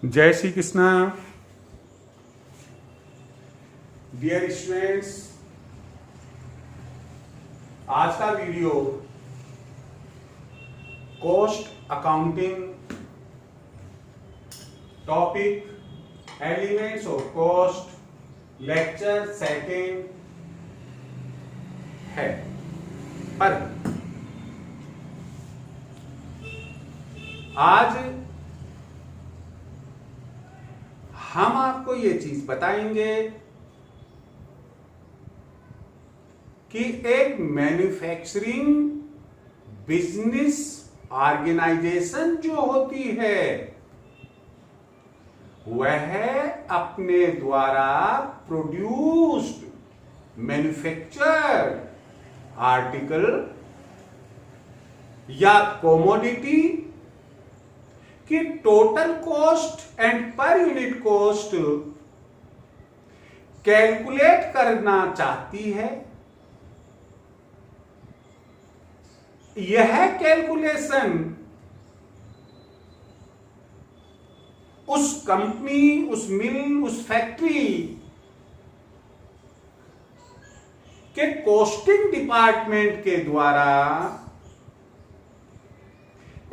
जय Shri Krishna. Dear students, आज का video cost accounting topic elements of cost lecture second है। पर आज हम आपको ये चीज बताएंगे कि एक मैन्युफैक्चरिंग बिजनेस ऑर्गेनाइजेशन जो होती है वह अपने द्वारा प्रोड्यूस्ड मैन्युफैक्चर्ड आर्टिकल या कमोडिटी कि total cost and per unit cost calculate करना चाहती है। यह कैलकुलेशन उस कंपनी, उस मिल, उस फैक्ट्री के कॉस्टिंग डिपार्टमेंट के द्वारा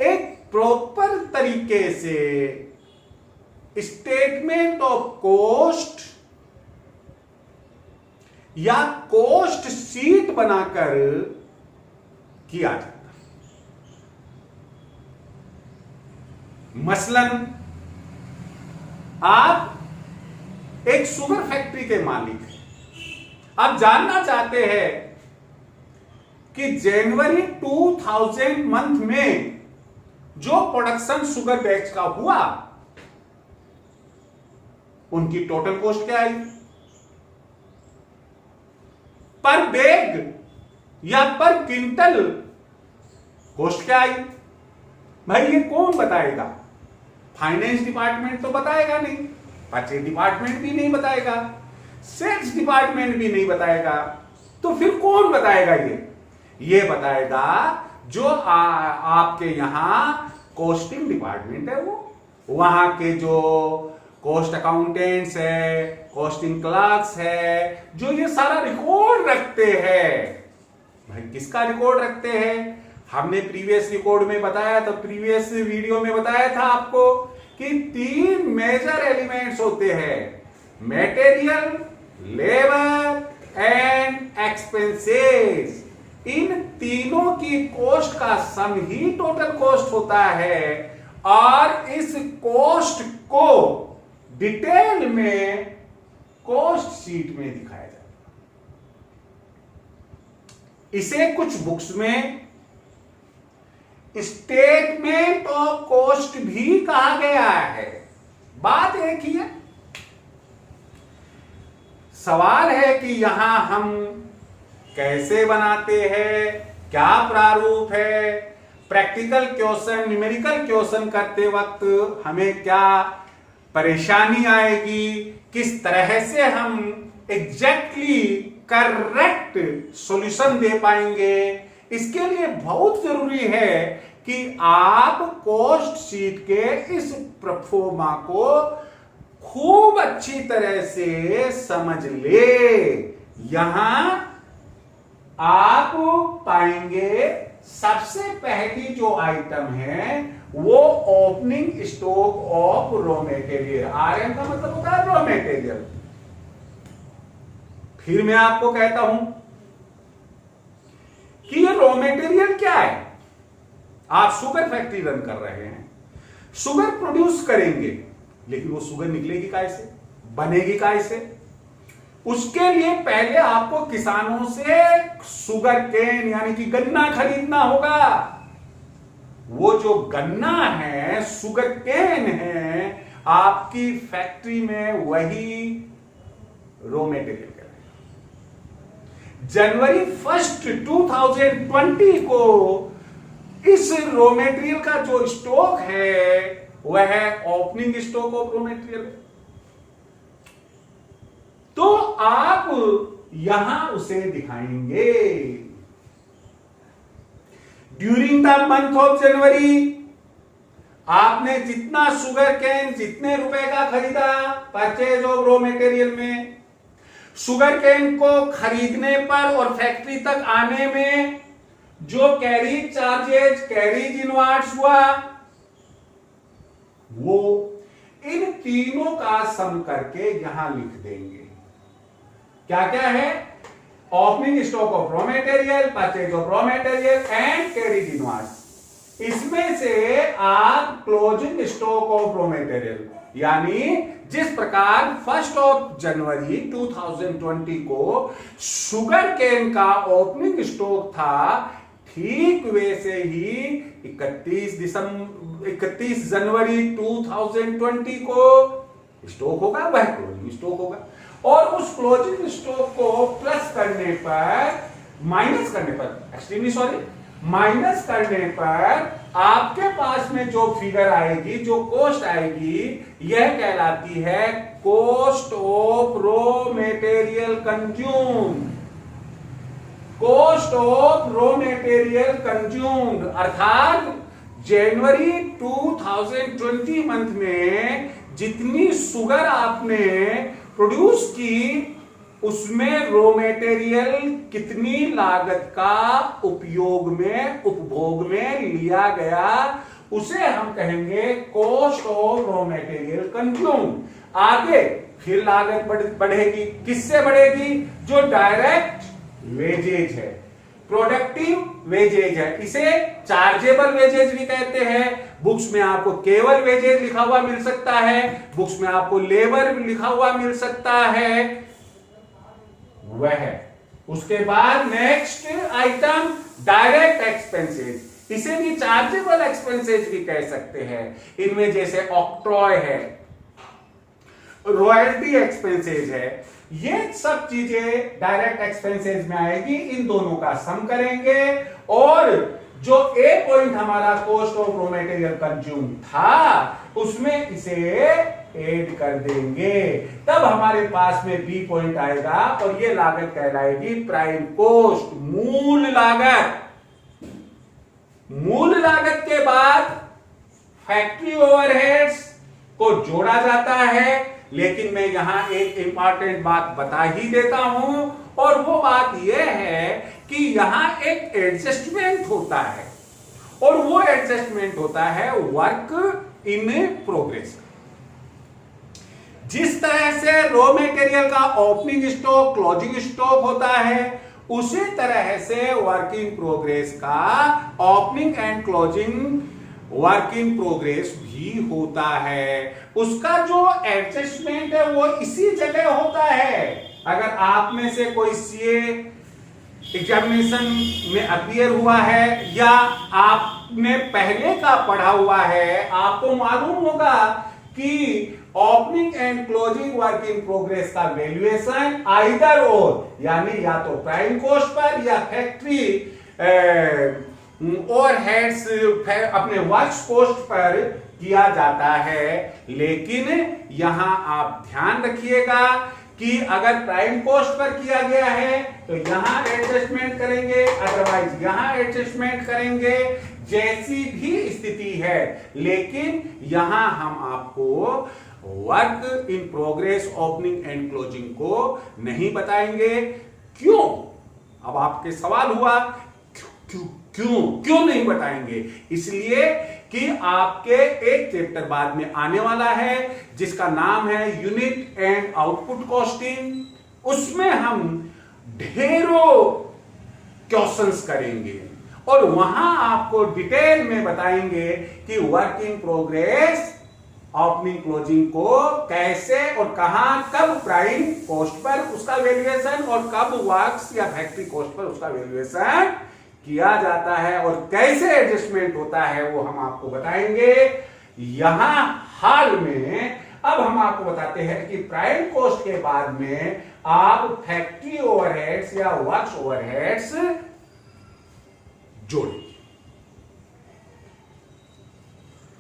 एक प्रॉपर तरीके से स्टेटमेंट ऑफ कॉस्ट या कॉस्ट शीट बनाकर किया जाता है। मसलन आप एक शुगर फैक्ट्री के मालिक हैं, आप जानना चाहते हैं कि जनवरी 2000 मंथ में जो प्रोडक्शन शुगर बैच का हुआ उनकी टोटल कॉस्ट क्या आई, पर बैग या पर क्विंटल कॉस्ट क्या आई। भाई ये कौन बताएगा? फाइनेंस डिपार्टमेंट तो बताएगा नहीं, परचेज डिपार्टमेंट भी नहीं बताएगा, सेल्स डिपार्टमेंट भी नहीं बताएगा, तो फिर कौन बताएगा? ये बताएगा जो आपके यहां कॉस्टिंग डिपार्टमेंट है, वो वहां के जो कॉस्ट अकाउंटेंट्स है, कॉस्टिंग क्लर्क्स है, जो ये सारा रिकॉर्ड रखते हैं। भाई किसका रिकॉर्ड रखते हैं? हमने प्रीवियस रिकॉर्ड में बताया था, प्रीवियस वीडियो में बताया था आपको कि 3 मेजर एलिमेंट्स होते हैं, मटेरियल, लेबर एंड एक्सपेंसेस। इन तीनों की कॉस्ट का सम ही टोटल कॉस्ट होता है और इस कॉस्ट को डिटेल में कॉस्ट शीट में दिखाया जाता है। इसे कुछ बुक्स में स्टेटमेंट ऑफ कॉस्ट भी कहा गया है। बात एक ही है। सवाल है कि यहां हम कैसे बनाते हैं, क्या प्रारूप है, प्रैक्टिकल क्वेश्चन, न्यूमेरिकल क्वेश्चन करते वक्त हमें क्या परेशानी आएगी, किस तरह से हम एग्जैक्टली करेक्ट सॉल्यूशन दे पाएंगे। इसके लिए बहुत जरूरी है कि आप कॉस्ट शीट के इस प्रोफार्मा को खूब अच्छी तरह से समझ ले। यहां आप पाएंगे सबसे पहली जो आइटम है वो opening stock of raw material. RM का मतलब होता है रॉ मटेरियल। फिर मैं आपको कहता हूं कि ये रॉ मटेरियल क्या है। आप शुगर फैक्ट्री रन कर रहे हैं, शुगर प्रोड्यूस करेंगे, लेकिन वो शुगर निकलेगी कैसे, बनेगी कैसे? उसके लिए पहले आपको किसानों से शुगर केन यानी कि गन्ना खरीदना होगा। वो जो गन्ना है, शुगर केन है, आपकी फैक्ट्री में वही रॉ मटेरियल करेगा। जनवरी 1 2020 को इस रॉ मटेरियल का जो स्टॉक है वह opening stock of raw material है। तो आप यहां उसे दिखाएंगे during the month of January आपने जितना शुगर केन जितने रुपए का खरीदा परचेज ऑफ रॉ मटेरियल में, शुगर केन को खरीदने पर और फैक्ट्री तक आने में जो कैरीज चार्जेज, कैरीज इनवार्ड्स हुआ, वो इन तीनों का सम करके यहां लिख देंगे। क्या क्या है? Opening stock of raw material, purchase of raw material and carriage inwards. इसमें से आप closing stock of raw material, यानी जिस प्रकार 1 जनवरी 2020 को शुगर केन का ओपनिंग स्टॉक था, ठीक वैसे ही 31 जनवरी 2020 को स्टॉक होगा, वह क्लोजिंग स्टॉक होगा। और उस क्लोजिंग स्टॉक को प्लस करने पर, माइनस करने पर आपके पास में जो फिगर आएगी, जो कॉस्ट आएगी, यह कहलाती है cost of raw material consumed. Cost of raw material consumed अर्थात जनवरी 2020 मंथ में जितनी शुगर आपने प्रोड्यूस की, उसमें रॉ मटेरियल कितनी लागत का उपभोग में लिया गया, उसे हम कहेंगे cost of raw material consumed. आगे फिर लागत बढ़ेगी। किससे बढ़ेगी? जो डायरेक्ट वेजेज है, प्रोडक्टिव वेजेज है, इसे चार्जेबल वेजेज भी कहते हैं। बुक्स में आपको केवल वेजेज लिखा हुआ मिल सकता है, बुक्स में आपको लेबर लिखा हुआ मिल सकता है, वह है। उसके बाद नेक्स्ट आइटम डायरेक्ट एक्सपेंसेस, इसे भी चार्जेबल एक्सपेंसेस भी कह सकते हैं। इनमें जैसे ऑक्ट्रॉय है, रॉयल्टी एक्सपेंसेस है, ये सब चीजें डायरेक्ट एक्सपेंसेस में आएगी। इन दोनों का सम करेंगे और जो ए पॉइंट हमारा cost of raw material consume था, उसमें इसे ऐड कर देंगे, तब हमारे पास में बी पॉइंट आएगा और ये लागत कहलाएगी प्राइम कॉस्ट, मूल लागत। मूल लागत के बाद फैक्ट्री ओवरहेड्स को जोड़ा जाता है, लेकिन मैं यहां एक इंपॉर्टेंट बात बता ही देता हूं, और वो बात यह है कि यहां एक एडजस्टमेंट होता है, और वो एडजस्टमेंट होता है वर्क इन प्रोग्रेस। जिस तरह से रॉ मटेरियल का ओपनिंग स्टॉक, क्लोजिंग स्टॉक होता है, उसी तरह से वर्क इन प्रोग्रेस का opening and closing work in progress भी होता है। उसका जो एडजस्टमेंट है वो इसी जगह होता है। अगर आप में से कोई सीए एग्जामिनेशन में अपीयर हुआ है या आपने पहले का पढ़ा हुआ है, आपको मालूम होगा कि opening and closing work in progress का वैल्यूएशन आइदर और, यानी या तो प्राइम कॉस्ट पर या फैक्ट्री ओवरहेड्स अपने वर्क्स कॉस्ट पर किया जाता है। लेकिन यहां आप ध्यान रखिएगा कि अगर प्राइम कॉस्ट पर किया गया है तो यहां एडजस्टमेंट करेंगे, अदरवाइज यहां एडजस्टमेंट करेंगे, जैसी भी स्थिति है। लेकिन यहां हम आपको work in progress opening and closing को नहीं बताएंगे। क्यों? अब आपके सवाल हुआ क्यों नहीं बताएंगे? इसलिए कि आपके एक चैप्टर बाद में आने वाला है जिसका नाम है यूनिट एंड आउटपुट कॉस्टिंग। उसमें हम ढेरों क्वेश्चंस करेंगे और वहां आपको डिटेल में बताएंगे कि work in progress opening closing को कैसे और कहां, कब प्राइम कॉस्ट पर उसका वैल्यूएशन और कब वर्क्स या फैक्ट्री कॉस्ट पर उसका वैल्यूएशन किया जाता है और कैसे एडजस्टमेंट होता है, वो हम आपको बताएंगे। यहां हाल में अब हम आपको बताते हैं कि प्राइम कॉस्ट के बाद में आप फैक्ट्री ओवरहेड्स या वर्क्स ओवरहेड्स जोड़िए।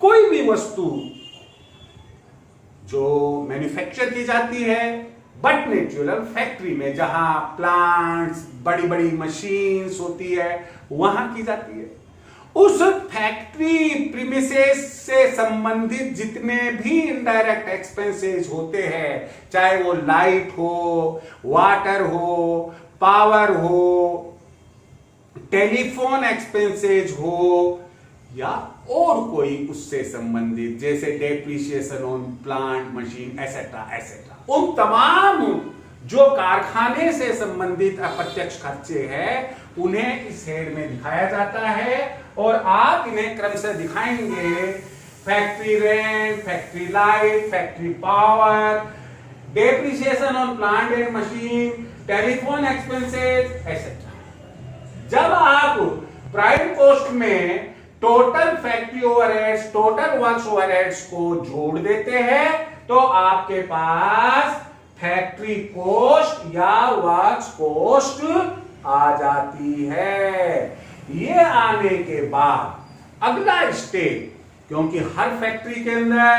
कोई भी वस्तु जो मैन्युफैक्चर की जाती है, बट नेचुरल फैक्ट्री में जहां प्लांट्स, बड़ी बड़ी मशीन्स होती है, वहां की जाती है, उस फैक्ट्री प्रीमिसेस से संबंधित जितने भी इनडायरेक्ट एक्सपेंसेस होते हैं, चाहे वो लाइट हो, वाटर हो, पावर हो, टेलीफोन एक्सपेंसेस हो, या और कोई उससे संबंधित जैसे depreciation on plant machine etcetera etcetera, उन तमाम जो कारखाने से संबंधित अप्रत्यक्ष खर्चे हैं उन्हें इस हेड में दिखाया जाता है। और आप इन्हें क्रम से दिखाएंगे, factory rent, factory light, factory power, depreciation on plant and machine, telephone expenses etcetera. जब आप प्राइम कॉस्ट में total factory overheads, total works overheads को जोड़ देते हैं तो आपके पास फैक्ट्री कॉस्ट या वर्क्स कॉस्ट आ जाती है। ये आने के बाद अगला स्टेप, क्योंकि हर फैक्ट्री के अंदर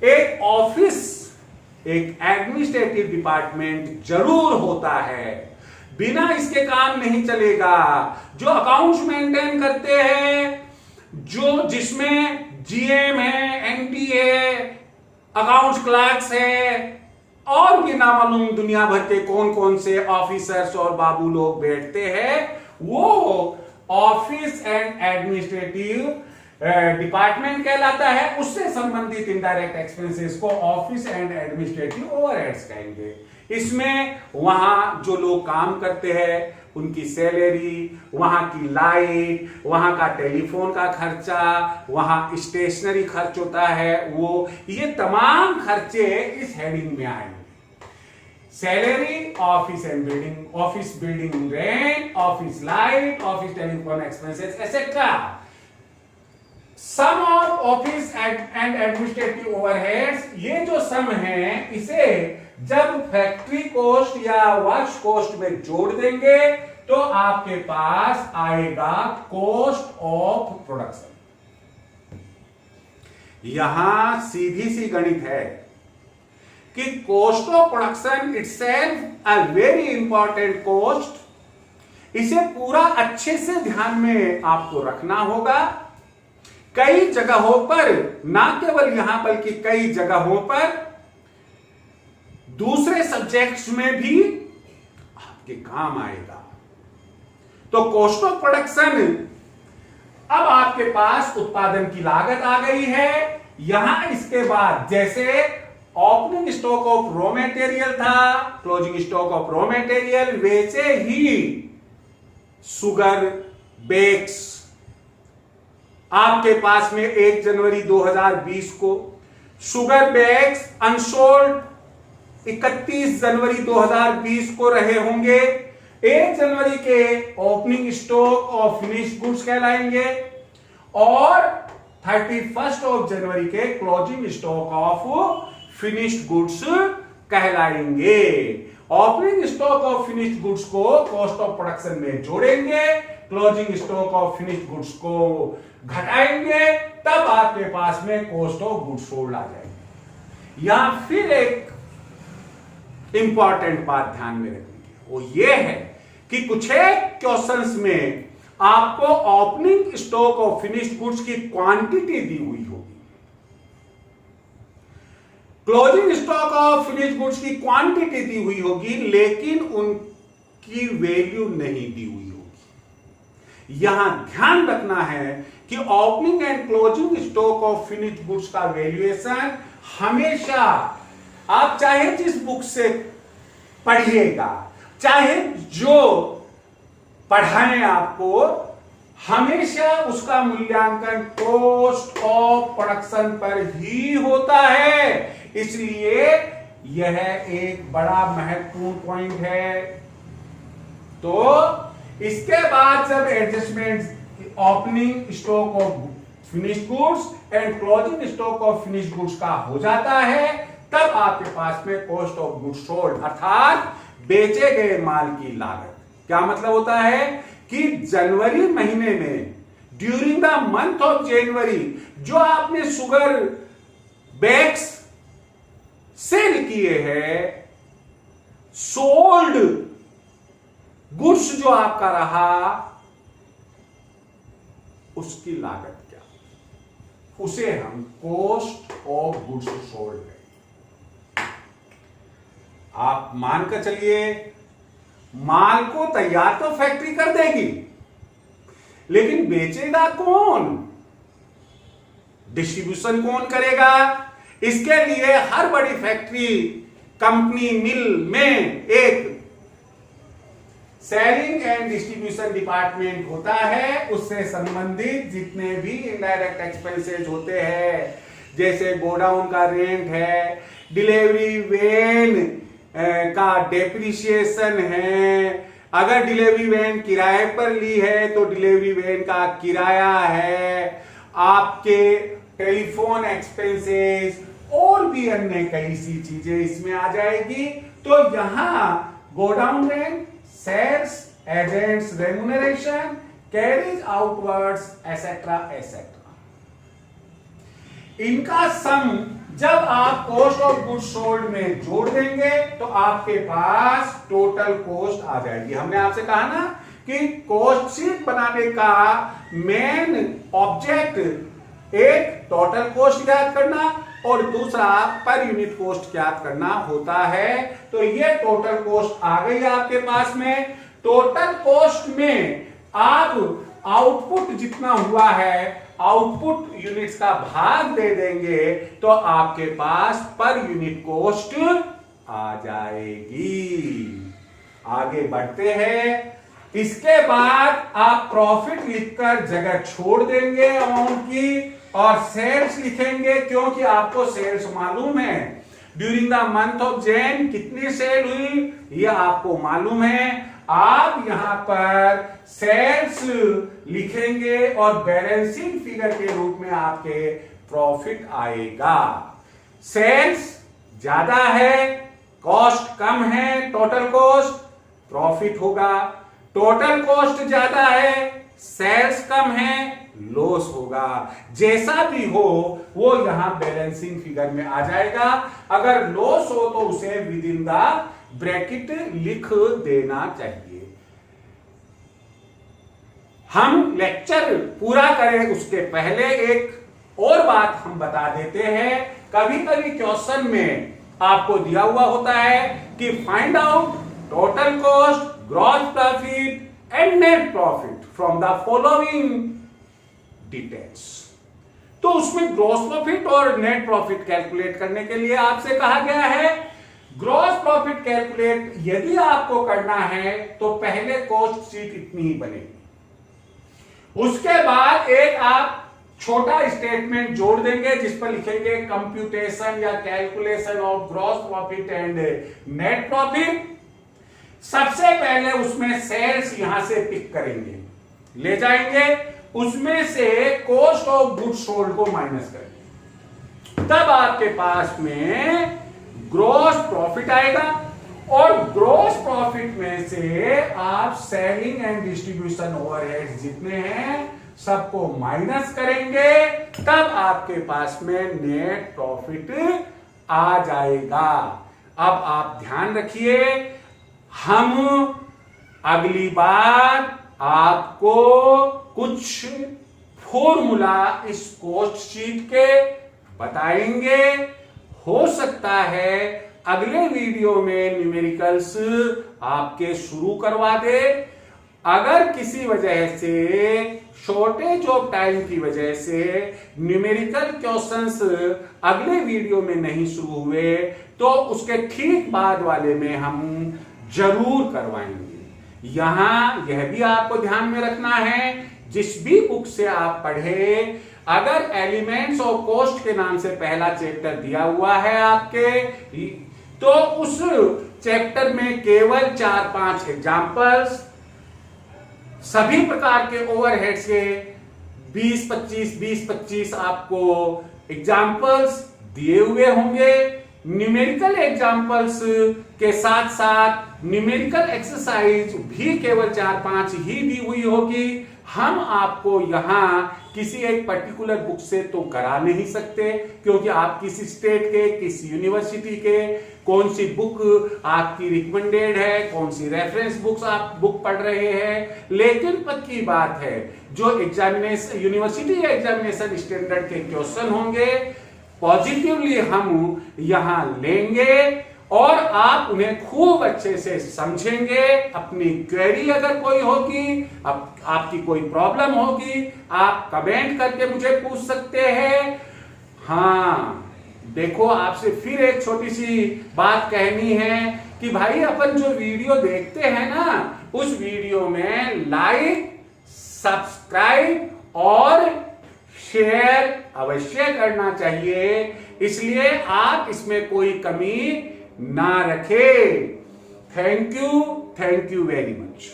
एक ऑफिस, एक एडमिनिस्ट्रेटिव डिपार्टमेंट जरूर होता है, बिना इसके काम नहीं चलेगा। जो अकाउंट्स मेंटेन करते हैं, जो जिसमें जीएम है, एमडी है, अकाउंट्स क्लर्क्स है, और भी नामालूम दुनिया भर के कौन कौन से ऑफिसर्स और बाबू लोग बैठते हैं, वो ऑफिस एंड एडमिनिस्ट्रेटिव डिपार्टमेंट कहलाता है। उससे संबंधित इनडायरेक्ट एक्सपेंसेस को ऑफिस एंड एडमिनिस्ट्रेटिव ओवरहेड्स कहेंगे। इसमें वहां जो लोग काम करते हैं उनकी सैलरी, वहां की लाइट, वहां का टेलीफोन का खर्चा, वहां स्टेशनरी खर्च होता है, वो ये तमाम खर्चे इस हेडिंग में आएंगे। Salary, office and building, office building rent, office light, office telephone expenses etcetera. Sum of office and administrative overheads, ये जो सम है इसे जब फैक्ट्री कॉस्ट या वर्क्स कॉस्ट में जोड़ देंगे तो आपके पास आएगा कॉस्ट ऑफ प्रोडक्शन। यहां सीधी सी गणित है कि cost of production itself a very important cost. इसे पूरा अच्छे से ध्यान में आपको रखना होगा। कई जगहों पर, ना केवल यहां बल्कि कई जगहों पर दूसरे सब्जेक्ट्स में भी आपके काम आएगा। तो कॉस्ट ऑफ प्रोडक्शन, अब आपके पास उत्पादन की लागत आ गई है। यहां इसके बाद जैसे opening stock of raw material था, closing stock of raw material, वैसे ही शुगर बेक्स आपके पास में 1 जनवरी 2020 को शुगर बेक्स अनसोल्ड 31 जनवरी 2020 को रहे होंगे। 1 जनवरी के opening stock of finished goods कहलाएंगे और 31 ऑफ जनवरी के closing stock of finished goods कहलाएंगे। Opening stock of finished goods को कॉस्ट ऑफ प्रोडक्शन में जोड़ेंगे, closing stock of finished goods को घटाएंगे, तब आपके पास में कॉस्ट ऑफ गुड्स सोल्ड आ जाएगी। यहां फिर एक इंपॉर्टेंट बात ध्यान में रखनी है, वो ये है कि कुछ एक क्वेश्चंस में आपको opening stock of finished goods की क्वांटिटी दी हुई होगी, closing stock of finished goods की क्वांटिटी दी हुई होगी, लेकिन उनकी वैल्यू नहीं दी हुई होगी। यहां ध्यान रखना है कि opening and closing stock of finished goods का वैल्यूएशन हमेशा, आप चाहे जिस बुक से पढ़िएगा, चाहे जो पढ़ाएं आपको, हमेशा उसका मूल्यांकन कॉस्ट ऑफ प्रोडक्शन पर ही होता है। इसलिए यह एक बड़ा महत्वपूर्ण पॉइंट है। तो इसके बाद जब adjustment opening stock of finished goods and closing stock of finished goods का हो जाता है, तब आपके पास में कॉस्ट ऑफ गुड्स सोल्ड अर्थात बेचे गए माल की लागत। क्या मतलब होता है कि जनवरी महीने में, during the month of January, जो आपने शुगर बैग्स सेल किए हैं, सोल्ड गुड्स जो आपका रहा, उसकी लागत क्या, उसे हम कॉस्ट ऑफ गुड्स सोल्ड कहेंगे। आप मानकर चलिए माल को तैयार तो फैक्ट्री कर देगी, लेकिन बेचेगा कौन, डिस्ट्रीब्यूशन कौन करेगा। इसके लिए हर बड़ी फैक्ट्री, कंपनी, मिल में एक सेलिंग एंड डिस्ट्रीब्यूशन डिपार्टमेंट होता है। उससे संबंधित जितने भी इनडायरेक्ट एक्सपेंसेस होते हैं, जैसे गोडाउन का रेंट है, डिलीवरी वैन का डेप्रिसिएशन है, अगर डिलीवरी वैन किराए पर ली है तो डिलीवरी वैन का किराया है, आपके टेलीफोन एक्सपेंसेस और भी अन्य कई सी चीजें इसमें आ जाएगी। तो यहां godown rent, sales, agents remuneration, carriage outwards etcetera etcetera, इनका सम जब आप कॉस्ट ऑफ गुड्स सोल्ड में जोड़ देंगे तो आपके पास टोटल कॉस्ट आ जाएगी। हमने आपसे कहा ना कि कॉस्ट शीट बनाने का मेन ऑब्जेक्ट एक टोटल कॉस्ट ज्ञात करना और दूसरा पर यूनिट कॉस्ट ज्ञात करना होता है। तो ये टोटल कॉस्ट आ गई आपके पास में। टोटल कॉस्ट में आप आउटपुट जितना हुआ है, आउटपुट यूनिट्स का भाग दे देंगे तो आपके पास पर यूनिट कॉस्ट आ जाएगी। आगे बढ़ते हैं। इसके बाद आप प्रॉफिट लिखकर जगह छोड़ देंगे अमाउंट की और सेल्स लिखेंगे, क्योंकि आपको सेल्स मालूम है। During the month of Jain कितनी सेल हुई ये आपको मालूम है। आप यहां पर सेल्स लिखेंगे और बैलेंसिंग फिगर के रूप में आपके प्रॉफिट आएगा। सेल्स ज्यादा है, कॉस्ट कम है, टोटल कॉस्ट, प्रॉफिट होगा। टोटल कॉस्ट ज्यादा है, सेल्स कम है, लॉस होगा। जैसा भी हो वो यहां बैलेंसिंग फिगर में आ जाएगा। अगर लॉस हो तो उसे विद इन द ब्रैकेट लिख देना चाहिए। हम लेक्चर पूरा करें उसके पहले एक और बात हम बता देते हैं। कभी कभी क्वेश्चन में आपको दिया हुआ होता है कि find out total cost, gross profit and net profit from the following details. तो उसमें ग्रॉस प्रॉफिट और नेट प्रॉफिट कैलकुलेट करने के लिए आपसे कहा गया है ग्रॉस प्रॉफिट कैलकुलेट यदि आपको करना है तो पहले कॉस्ट शीट इतनी ही बनेगी। उसके बाद एक आप छोटा स्टेटमेंट जोड़ देंगे जिस पर लिखेंगे कंप्यूटेशन या calculation of gross profit and net profit. सबसे पहले उसमें सेल्स यहां से पिक करेंगे, ले जाएंगे, उसमें से कॉस्ट ऑफ गुड्स सोल्ड को माइनस करेंगे, तब आपके पास में ग्रॉस प्रॉफिट आएगा और ग्रॉस प्रॉफिट में से आप सेलिंग एंड डिस्ट्रीब्यूशन ओवरहेड्स जितने हैं सबको माइनस करेंगे, तब आपके पास में नेट प्रॉफिट आ जाएगा। अब आप ध्यान रखिए, हम अगली बार आपको कुछ फॉर्मूला इस कॉस्ट शीट के बताएंगे। हो सकता है अगले वीडियो में न्यूमेरिकल्स आपके शुरू करवा दे। अगर किसी वजह से शॉर्टेज ऑफ टाइम की वजह से न्यूमेरिकल क्वेश्चंस अगले वीडियो में नहीं शुरू हुए तो उसके ठीक बाद वाले में हम जरूर करवाएंगे। यहां यह भी आपको ध्यान में रखना है, जिस भी बुक से आप पढ़े, अगर एलिमेंट्स ऑफ कॉस्ट के नाम से पहला चैप्टर दिया हुआ है आपके, तो उस चैप्टर में केवल 4-5 एग्जांपल्स, सभी प्रकार के ओवरहेड्स के 20-25 आपको एग्जांपल्स दिए हुए होंगे। न्यूमेरिकल एग्जांपल्स के साथ साथ न्यूमेरिकल एक्सरसाइज भी केवल 4-5 ही दी हुई होगी। हम आपको यहां किसी एक पर्टिकुलर बुक से तो करा नहीं सकते, क्योंकि आप किस स्टेट के, किस यूनिवर्सिटी के, कौन सी बुक आपकी रिकमेंडेड है, कौन सी रेफरेंस बुक्स आप बुक पढ़ रहे हैं। लेकिन पक्की बात है, जो एग्जामिनेशन यूनिवर्सिटी या एग्जामिनेशन स्टैंडर्ड के क्वेश्चन होंगे पॉजिटिवली हम यहां लेंगे और आप उन्हें खूब अच्छे से समझेंगे। अपनी क्वेरी अगर कोई होगी, आपकी कोई प्रॉब्लम होगी, आप कमेंट करके मुझे पूछ सकते हैं। हाँ, देखो, आपसे फिर एक छोटी सी बात कहनी है कि भाई अपन जो वीडियो देखते हैं ना, उस वीडियो में लाइक, सब्सक्राइब और शेयर अवश्य करना चाहिए, इसलिए आप इसमें कोई कमी ना रखें। Thank you very much.